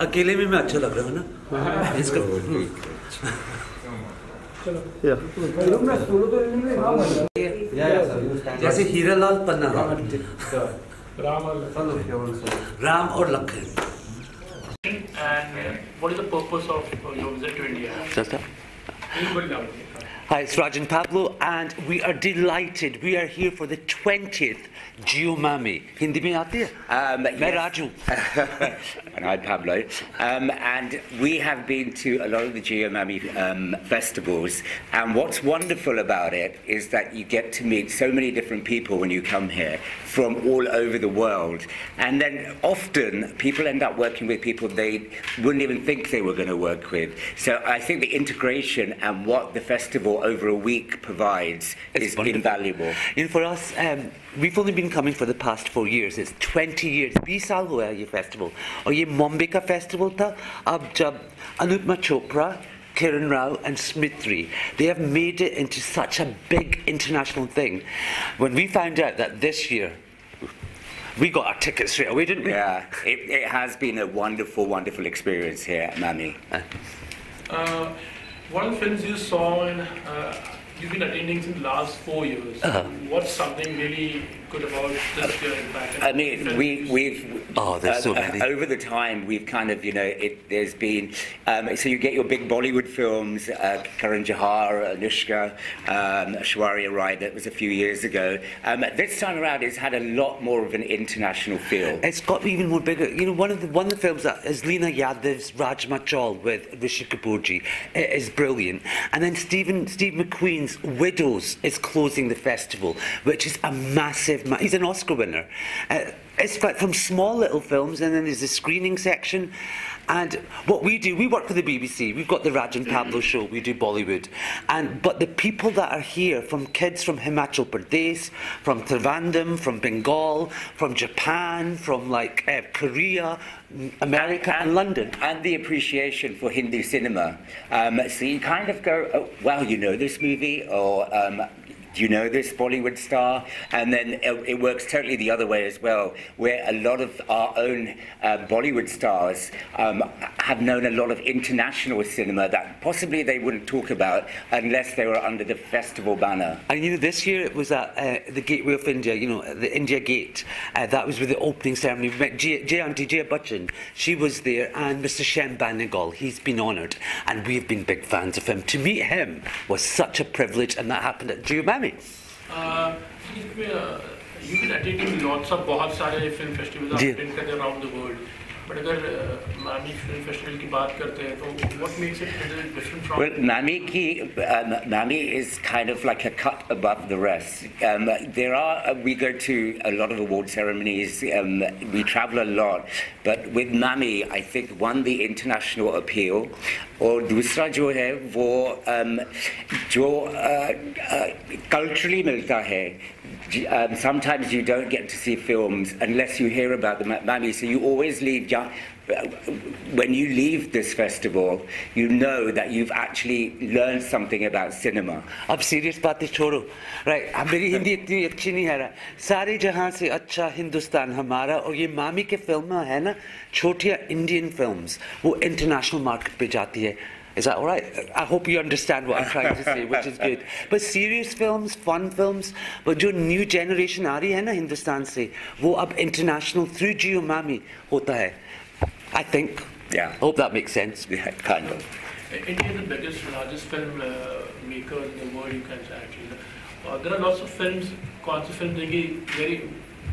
अकेले में मैं अच्छा लग रहा हूँ ना इसका जैसे हीरालाल पन्ना राम और Lakhan. And what is the purpose of your visit to India? Hi, it's Raj and Pablo, and we are delighted. We are here for the 20th Jio Mami. Hindi mein aati hai? Main Raju. And I'm Pablo. And we have been to a lot of the Jio Mami festivals. And what's wonderful about it is that you get to meet so many different people when you come here from all over the world. And then often people end up working with people they wouldn't even think they were going to work with. So I think the integration and what the festival over a week provides is invaluable. And for us, we've only been coming for the past 4 years. It's 20 years. 20 साल हुआ है ये festival. और ये Mumbai का festival था. अब जब Anupma Chopra, Kiran Rao and Smriti, they have made it into such a big international thing. When we found out that this year, we got our tickets straight away, didn't we? Yeah, it has been a wonderful, wonderful experience here at Mami. One of the films you saw and you've been attending since the last 4 years. What's something really good about this year in fact? I mean, we've there's so many. Over the time we've kind of, you know, there's been so you get your big Bollywood films, Karan Johar, Anushka, Aishwarya Rai, that was a few years ago. This time around it's had a lot more of an international feel. It's got even more bigger. You know, one of the films that is Leena Yadav's Rajma Chawal with Rishi Kapoorji. It is brilliant. And then Steve McQueen's Widows is closing the festival, which is a massive. He's an Oscar winner. It's like from small little films, and then there's a screening section. And what we do, we work for the BBC. We've got the Raj and Pablo show. We do Bollywood, but the people that are here, from kids from Himachal Pradesh, from Trivandrum, from Bengal, from Japan, from like Korea, America, and London, and the appreciation for Hindi cinema. So you kind of go, oh, wow, you know this movie, or do you know this Bollywood star? And then it works totally the other way as well, where a lot of our own Bollywood stars have known a lot of international cinema that possibly they wouldn't talk about unless they were under the festival banner. And you know, this year it was at the Gateway of India, you know, the India Gate. That was with the opening ceremony. We met Auntie Jaya Bachchan. She was there, and Mr. Shem Banigal. He's been honoured, and we've been big fans of him. To meet him was such a privilege, and that happened at Jio Mami. You've been attending lots of बहुत सारे film festivals attend करते around the world. But अगर Mami film festival की बात करते हैं तो what makes it different from? Well, Mami is kind of like a cut above the rest. We go to a lot of award ceremonies. We travel a lot, but with Mami, I think one, the international appeal, और दूसरा जो है वो जो culturally मिलता है. Sometimes you don't get to see films unless you hear about the Mami, so you always leave. When you leave this festival, you know that you've actually learned something about cinema. अब serious बातें छोड़ो, right? मेरी हिंदी इतनी अच्छी नहीं है रहा. सारे जहां से अच्छा हिंदुस्तान हमारा, और ये मामी के फिल्म है ना, छोटियां Indian films, वो international market पे जाती है. Is that all right? I hope you understand what I'm trying to say, which is good. But serious films, fun films, but जो new generation आ रही है ना हिंदुस्तान से, वो अब international through Jio Mami होता है. I think. Yeah. I hope that makes sense. Yeah, kind of. India is the biggest, largest film maker in the world, you can say actually. There are lots of films, कौन सी film देंगे,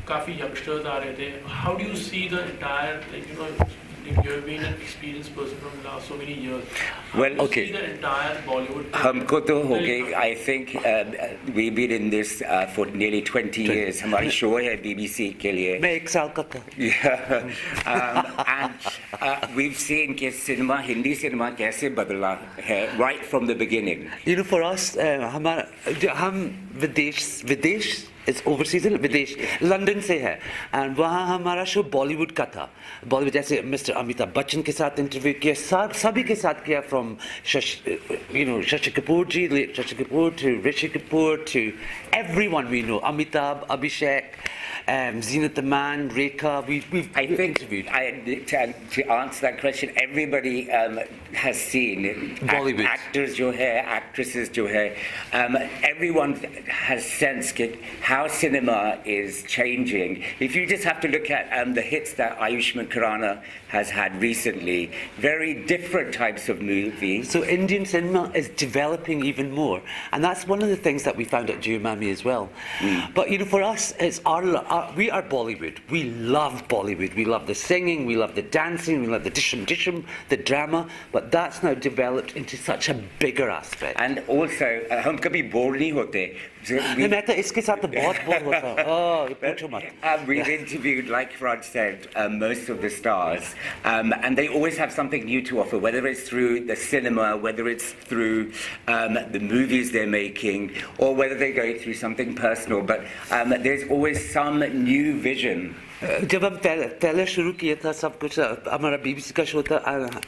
काफी youngsters आ रहे थे. How do you see the entire, like, you know, you have been an experienced person from last so many years. Well, okay. See the entire Bollywood. हमको तो हो गए. I think we've been in this for nearly 20 years. हमारी show है BBC के लिए. मैं 1 साल का था. Yeah. And we've seen कि cinema, Hindi cinema कैसे बदला है right from the beginning. You know, for us, हम विदेश It's overseas, isn't it? Videsh, London से है. And वहाँ हमारा शो बॉलीवुड का था. बॉलीवुड जैसे मिस्टर अमिताभ बच्चन के साथ इंटरव्यू किया, सभी के साथ किया, from Shashi Kapoor ji, Shashi Kapoor to Rishi Kapoor to everyone we know, Amitabh, Abhishek, Zenith Aman, Rekha. We've interviewed. To answer that question, everybody has seen Bollywood. Actors jo hai, actresses jo hai. Everyone has sensed how cinema is changing. If you just have to look at the hits that Ayushmann Khurrana has had recently, very different types of movies. So Indian cinema is developing even more, and that's one of the things that we found at Jio Mami as well. But for us, it's we are Bollywood. We love Bollywood. We love the singing, we love the dancing, we love the dishum, the drama. But that's now developed into such a bigger aspect. And also, हम कभी bore नहीं होते. मैं तो इसके साथ तो बहुत बोर होता हूँ. Oh, पूछो मत. We've interviewed, like Raj said, most of the stars, and they always have something new to offer, whether it's through the cinema, whether it's through the movies they're making, or whether they go through something personal. But there's always some new vision. जब हम पहले शुरू किया था सब कुछ हमारा BBC का शो था.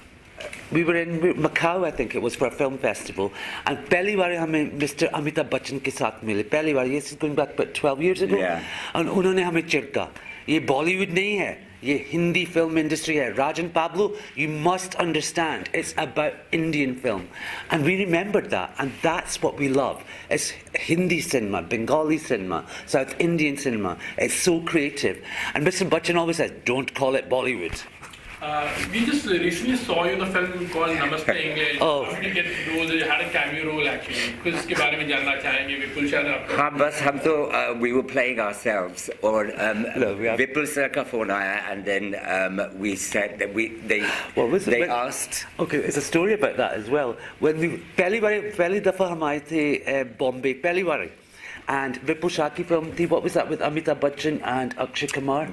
We were in Macau, I think it was, for a film festival, and पहली बार हमें Mr. Amitabh Bachchan के साथ मिले. पहली बार, this is going back about 12 years ago. Yeah. And उन्होंने हमें चिढ़ा. ये Bollywood नहीं है, ये Hindi film industry है. Rajan Pablo, you must understand, it's about Indian film. And we remembered that, and that's what we love. It's Hindi cinema, Bengali cinema, South Indian cinema. It's so creative. And Mr. Bachchan always says, don't call it Bollywood. We just recently saw you in a film called Namaste English. Oh. How did you get to do this? You had a cameo role actually. कुछ इसके बारे में जानना चाहेंगे विपुल शाह ने आपको? हाँ बस हम तो we were playing ourselves, or Vipul sir का phone आया, and then we said that they asked. Okay, it's a story about that as well. When we पहली दफा हम आए थे Bombay पहली बार, and Vipul Shah की film थी, what was that, with Amitabh Bachchan and Akshay Kumar?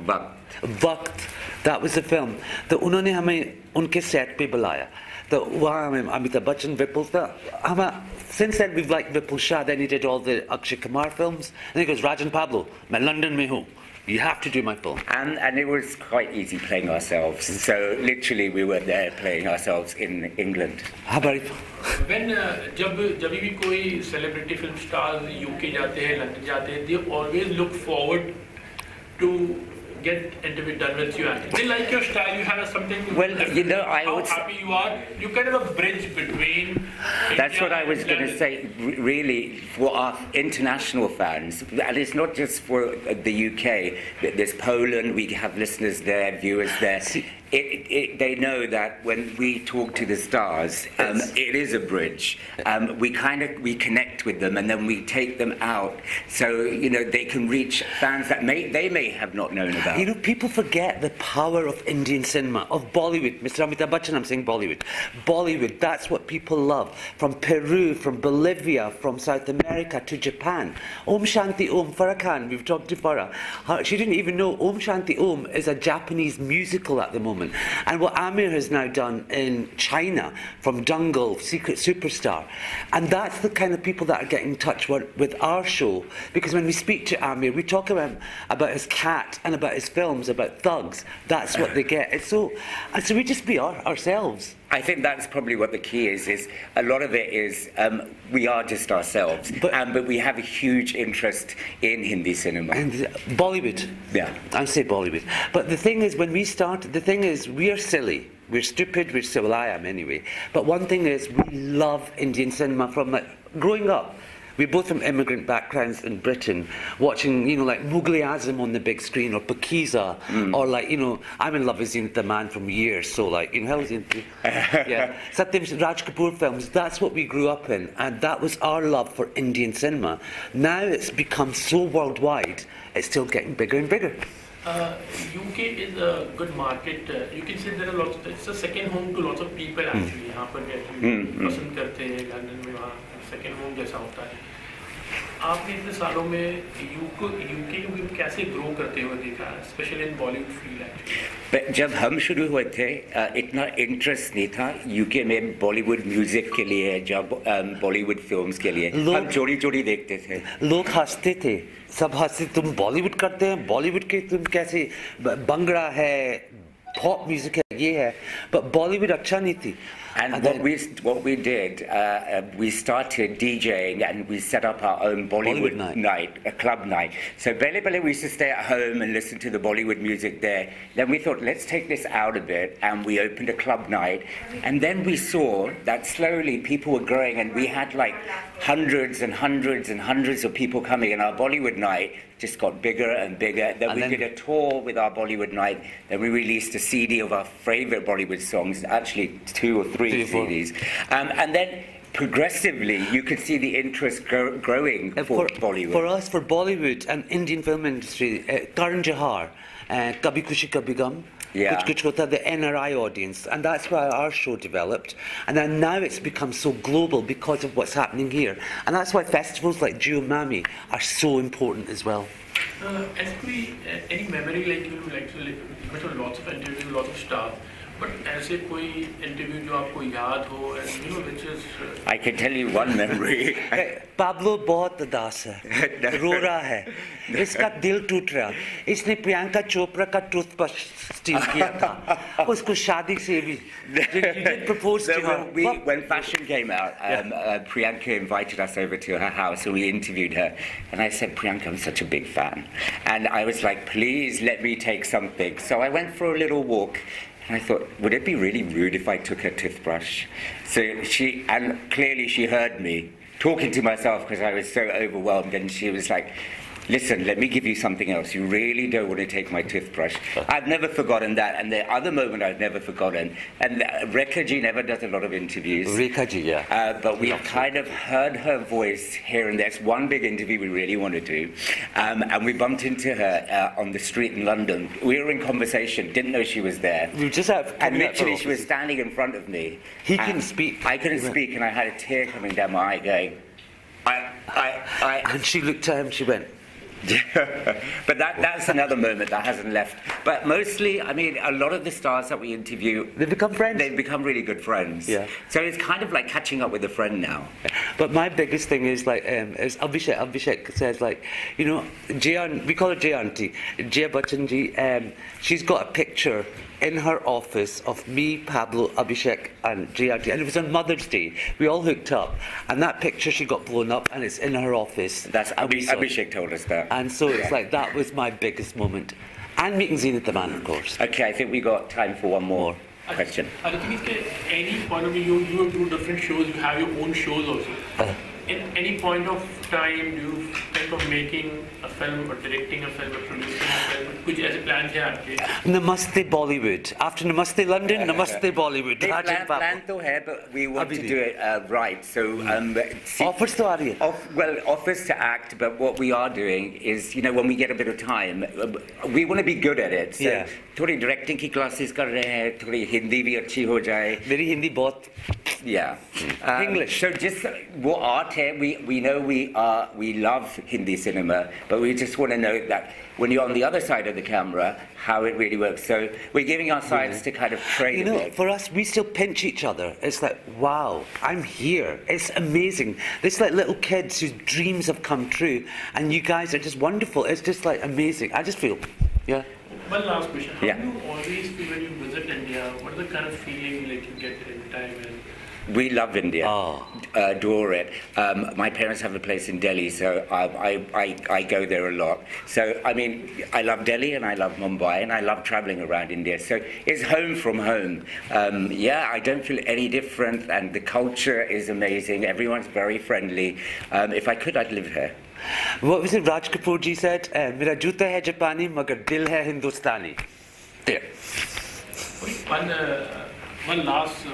Waqt. That was the film. तो उन्होंने हमें उनके set पे बुलाया. तो वहाँ हमें Amitabh Bachchan, Vipul था. Since then we've liked Vipul Shah. Then he did all the Akshay Kumar films. And he goes, Rajan Pablo, मैं London में हूँ. You have to do my film. And it was quite easy playing ourselves. So literally we were there playing ourselves in England. How about it? When जब भी कोई celebrity film stars UK जाते हैं, London जाते हैं, they always look forward to get interview done with you. They like your style. You have something. Well, how happy you are. You kind of a bridge between. That's India what I was going to say. Really, for our international fans, and it's not just for the UK. There's Poland. We have listeners there, viewers there. They know that when we talk to the stars, it is a bridge. We connect with them, and then we take them out, so they can reach fans that they may have not known about. People forget the power of Indian cinema, of Bollywood. Mr. Amitabh Bachchan, I'm saying Bollywood. Bollywood, that's what people love. From Peru, from Bolivia, from South America to Japan. Om Shanti Om, Farah Khan, we've talked to Farah. She didn't even know Om Shanti Om is a Japanese musical at the moment. And what Amir has now done in China, from Dungle, Secret Superstar. And that's the kind of people that are getting in touch with our show. Because when we speak to Amir, we talk about his cat and about his films, about thugs. That's what they get. And so we just be ourselves. I think that's probably what the key is a lot of it is we are just ourselves, but we have a huge interest in Hindi cinema. And Bollywood. Yeah. I say Bollywood. But the thing is, when we start, the thing is, we are silly. We're stupid, we're silly. Well, I am anyway. But one thing is, we love Indian cinema from growing up. We're both from immigrant backgrounds in Britain, watching, like Mughal Azam on the big screen, or Pakiza, or I'm in love with Zenith Aman from years, so how is it? Yeah, Satyam Raj Kapoor films, that's what we grew up in, and that was our love for Indian cinema. Now it's become so worldwide, it's still getting bigger and bigger. UK is a good market. You can say there are lots. It's a second home to lots of people actually. यहाँ पर भी पसंद करते हैं London में वहाँ second home जैसा होता है. आपने इतने सालों में यूके में कैसे ग्रो करते हुए देखा, स्पेशली इन बॉलीवुड फील्ड? जब हम शुरू हुए थे इतना इंटरेस्ट नहीं था यूके में बॉलीवुड म्यूजिक के लिए, जब बॉलीवुड फिल्म्स के लिए हम चोरी चोरी देखते थे। लोग हंसते थे, सब हंसते, तुम बॉलीवुड करते हैं, बॉलीवुड के तुम कैसे, बंगड़ा है, पॉप म्यूजिक है, ये है, पर बॉलीवुड अच्छा नहीं थी। And what we did, we started DJing and we set up our own Bollywood night, a club night. So basically we used to stay at home and listen to the Bollywood music there. Then we thought, let's take this out a bit, and we opened a club night. And then we saw that slowly people were growing, and we had like hundreds and hundreds and hundreds of people coming, and our Bollywood night just got bigger and bigger. Then we did a tour with our Bollywood night. Then we released a CD of our favorite Bollywood songs, actually 2 or 3 CDs. And then progressively you could see the interest growing for Bollywood. For us, for Bollywood and Indian film industry, Karan Johar, Kabhi Khushi Kabhi Gum, Yeah. Kuch Kuch Hota, the NRI audience, and that's why our show developed. And then now it's become so global because of what's happening here. And that's why festivals like Jio Mami are so important as well. Any memory, like you like to listen to lots of interviews, lots of stuff, but ऐसे कोई interview जो आपको याद हो, and you know which is I can tell you one memory. Pablo बहुत उदास है, रो रहा है, इसका दिल टूट रहा, इसने प्रियंका चोपड़ा का टूथब्रश स्टील किया था, उसको शादी से भी proposed to her. When Fashion came out, Priyanka invited us over to her house and we interviewed her. And I said, Priyanka, I'm such a big fan. And I was like, please let me take something. So I went for a little walk. And I thought, would it be really rude if I took her toothbrush? So and clearly she heard me talking to myself because I was so overwhelmed, and she was like, listen, let me give you something else. You really don't want to take my toothbrush. I've never forgotten that. And the other moment I've never forgotten, and Rekha ji never does a lot of interviews. Rekha ji, yeah. But we've kind of heard her voice here and there. It's one big interview we really want to do. And we bumped into her on the street in London. We were in conversation, didn't know she was there. We just have, and literally she was standing in front of me. He couldn't speak. I couldn't speak, and I had a tear coming down my eye going, And she looked at him, she went, but that's another moment that hasn't left. But mostly, I mean, a lot of the stars that we interview, they become friends. They've become really good friends. Yeah. So it's kind of like catching up with a friend now. But my biggest thing is like, is Abhishek. Abhishek says like, you know, we call her Jay Auntie, Jay Bachchan ji. She's got a picture in her office of me, Pablo, Abhishek and Jay Auntie, and it was on Mother's Day. We all hooked up, and that picture she got blown up, and it's in her office. That's Abhishek told us that. And so it's like, that was my biggest moment. And meeting Zeenat the Man, of course. Okay, I think we got time for one more question. I think at any point of view, you do different shows, you have your own shows also. In any point of time, do you think of making a film or directing a film or producing a film? Kuch aise plans hai aapke? Namaste Bollywood. After Namaste London, Namaste Bollywood. Plan to hai, but we want to do it right. So offers to aa rahi hai. Well, offers to act, but what we are doing is, you know, when we get a bit of time, we want to be good at it. So थोड़ी directing की classes कर रहे हैं, थोड़ी हिंदी भी अच्छी हो जाए. मेरी हिंदी बहुत. Yeah. English. So just what art here, we know we love Hindi cinema, but we just want to know that when you're on the other side of the camera, how it really works. So we're giving our sides to kind of train. You know, for us, we still pinch each other. It's like, wow, I'm here. It's amazing. It's like little kids whose dreams have come true, and you guys are just wonderful. It's just like amazing. I just feel, yeah. One last question. How do you always feel when you visit India? What is the kind of feeling like you get every time? We love India, adore it. My parents have a place in Delhi, so I go there a lot. So, I mean, I love Delhi and I love Mumbai and I love traveling around India. So it's home from home. Yeah, I don't feel any different, and the culture is amazing. Everyone's very friendly. If I could, I'd live here. What was it Raj Kapoor ji said? Mera juta hai Japani, magar dil hai Hindustani. There. One last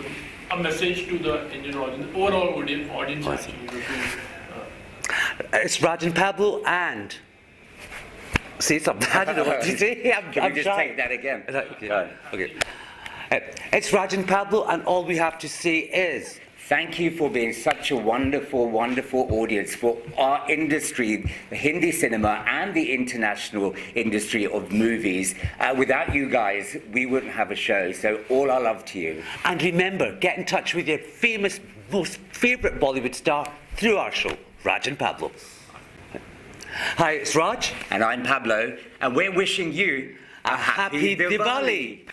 a message to the Indian audience, overall audience actually. It's Raj and Pablo, and say something. I don't know what to say. Can we just take that again? Okay. It's Raj and Pablo, and all we have to say is Thank you for being such a wonderful, wonderful audience for our industry, the Hindi cinema and the international industry of movies. Without you guys, we wouldn't have a show. So all our love to you. And remember, get in touch with your famous, most favourite Bollywood star through our show, Raj and Pablo. Hi, it's Raj. And I'm Pablo, and we're wishing you a happy Diwali.